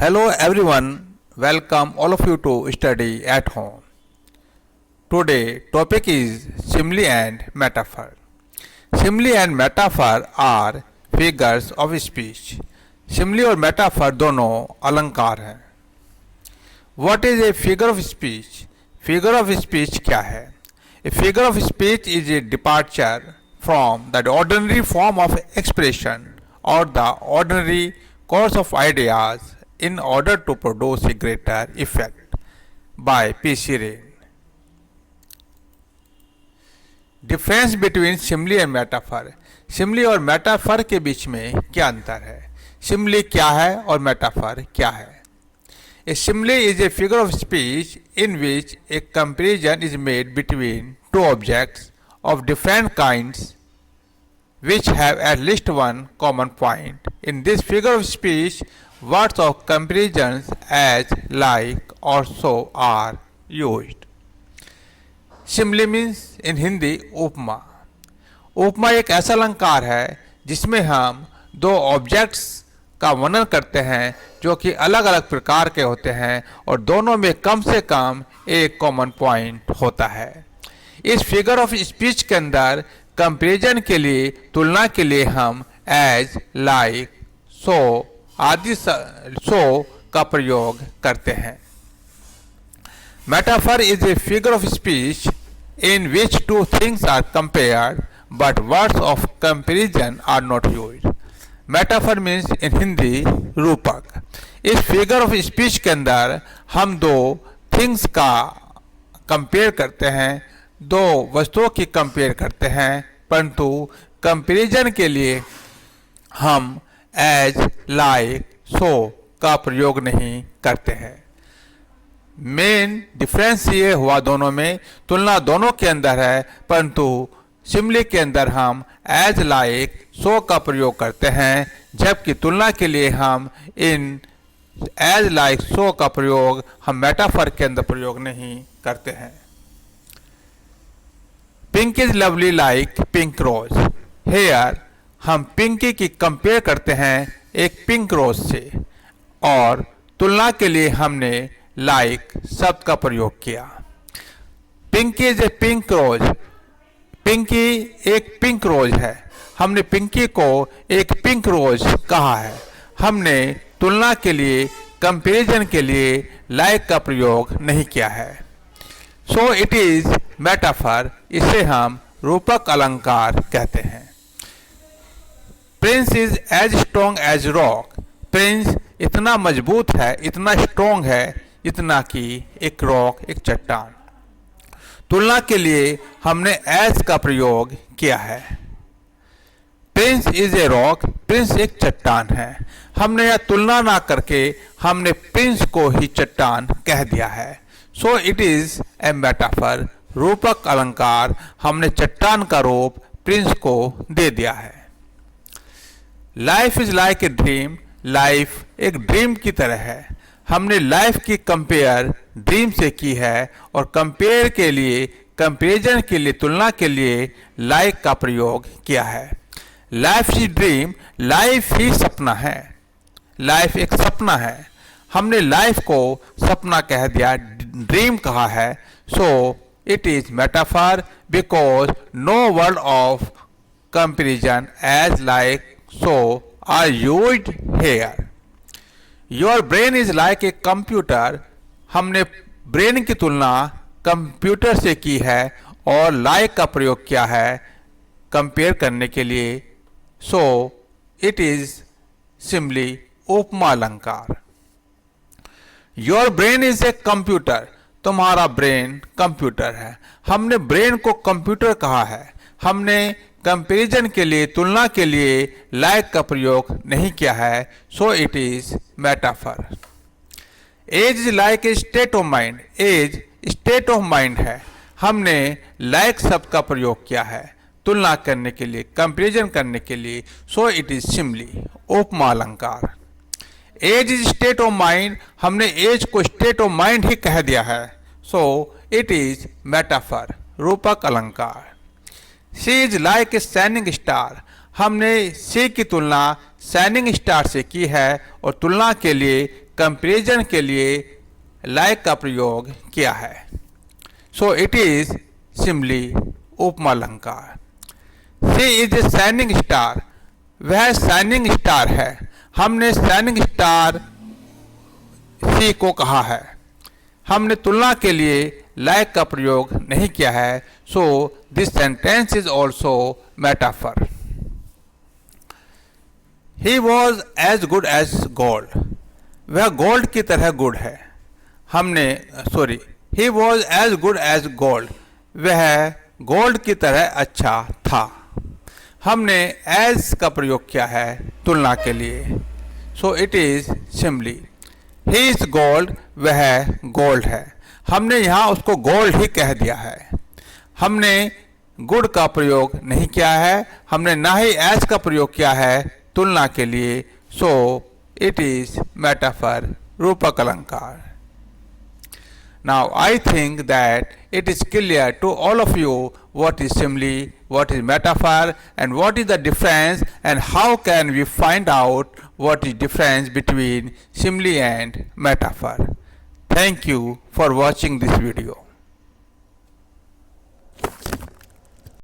Hello everyone, welcome all of you to study at home. Today topic is simile and metaphor. Simile and metaphor are figures of speech. Simile और metaphor दोनों अलंकार हैं. What is a figure of speech? Figure of speech क्या है? A figure of speech is a departure from the ordinary form of expression or the ordinary course of ideas in order to produce a greater effect. By P.C. Rain. Difference between simile and metaphor. Simile और metaphor के बीच में क्या अंतर है? सिमली क्या है और metaphor क्या है? A simile is a figure of speech in which a comparison is made between two objects of different kinds which have at least one common point. In this figure of speech, words of comparisons as, like or so are used. Simile means in Hindi उपमा. उपमा एक ऐसा अलंकार है जिसमें हम दो objects का वर्णन करते हैं जो कि अलग अलग प्रकार के होते हैं और दोनों में कम से कम एक कॉमन पॉइंट होता है. इस फिगर ऑफ स्पीच के अंदर कंपैरिजन के लिए, तुलना के लिए हम एज, लाइक, सो आदि सो का प्रयोग करते हैं. Metaphor is a figure of speech in which two things are compared but words of comparison are not used. Metaphor means in Hindi रूपक. इस फिगर ऑफ स्पीच के अंदर हम दो थिंग्स का कंपेयर करते हैं, दो वस्तुओं की कंपेयर करते हैं, परंतु कंपैरिजन के लिए हम एज, लाइक, सो का प्रयोग नहीं करते हैं. मेन डिफरेंस ये हुआ दोनों में, तुलना दोनों के अंदर है, परंतु सिमले के अंदर हम एज, लाइक, सो का प्रयोग करते हैं, जबकि तुलना के लिए हम इन एज, लाइक, सो का प्रयोग हम मेटाफर के अंदर प्रयोग नहीं करते हैं. Pink is lovely like pink rose. Here हम पिंकी की कंपेयर करते हैं एक पिंक रोज से और तुलना के लिए हमने लाइक शब्द का प्रयोग किया. Pinky is a pink rose. Pinky एक पिंक रोज है. हमने पिंकी को एक पिंक रोज कहा है. हमने तुलना के लिए, कंपैरिजन के लिए लाइक का प्रयोग नहीं किया है. So it is metaphor. इसे हम रूपक अलंकार कहते हैं. Prince is as strong as rock. Prince इतना मजबूत है, इतना स्ट्रॉन्ग है इतना कि एक रॉक, एक चट्टान. तुलना के लिए हमने एज का प्रयोग किया है. Prince is a rock. Prince एक चट्टान है. हमने यह तुलना ना करके हमने प्रिंस को ही चट्टान कह दिया है. So it is a metaphor. रूपक अलंकार. हमने चट्टान का रूप प्रिंस को दे दिया है. Life is like a dream. Life एक ड्रीम की तरह है. हमने लाइफ की कंपेयर ड्रीम से की है और कंपेयर के लिए, कंपैरिजन के लिए, तुलना के लिए लाइक का प्रयोग किया है. Life is dream. लाइफ ही सपना है. लाइफ एक सपना है. हमने लाइफ को सपना कह दिया, ड्रीम कहा है. So it is metaphor because no word of comparison as, like, so are used here. Your brain is like a computer. हमने ब्रेन की तुलना कंप्यूटर से की है और लाइक का प्रयोग किया है कंपेयर करने के लिए. सो इट इज सिमली उपमा अलंकार. Your brain is a computer. तुम्हारा ब्रेन कंप्यूटर है. हमने ब्रेन को कंप्यूटर कहा है. हमने कंपैरिजन के लिए, तुलना के लिए लाइक का प्रयोग नहीं किया है. So it is metaphor. Age is like a state of mind. Age state of mind है. हमने लाइक शब्द का प्रयोग किया है तुलना करने के लिए, कंपैरिजन करने के लिए. सो इट इज सिमली उपमा अलंकार. Age is state of mind. हमने एज को स्टेट ऑफ माइंड ही कह दिया है. So it is metaphor. रूपक अलंकार. She is like a shining star. हमने सी की तुलना शाइनिंग स्टार से की है और तुलना के लिए, कंपैरिजन के लिए लाइक का प्रयोग किया है। सो इट इज सिमली उपमा अलंकार। She is a shining star, वह शाइनिंग स्टार है। हमने शाइनिंग स्टार शी को कहा है, हमने तुलना के लिए लाइक का प्रयोग नहीं किया है। So this sentence is also metaphor. He was as good as gold, वह गोल्ड की तरह गुड है। He was as good as gold, वह गोल्ड की तरह अच्छा था। हमने एज का प्रयोग किया है तुलना के लिए। So it is simile. He is gold, वह गोल्ड है। हमने यहाँ उसको गोल्ड ही कह दिया है। हमने गुड का प्रयोग नहीं किया है, हमने ना ही एज का प्रयोग किया है तुलना के लिए। सो इट इज मेटाफर, रूपक अलंकार। Now I think that it is clear to all of you what is simile, what is metaphor, and what is the difference, and how can we find out what is difference between simile and metaphor. Thank you for watching this video.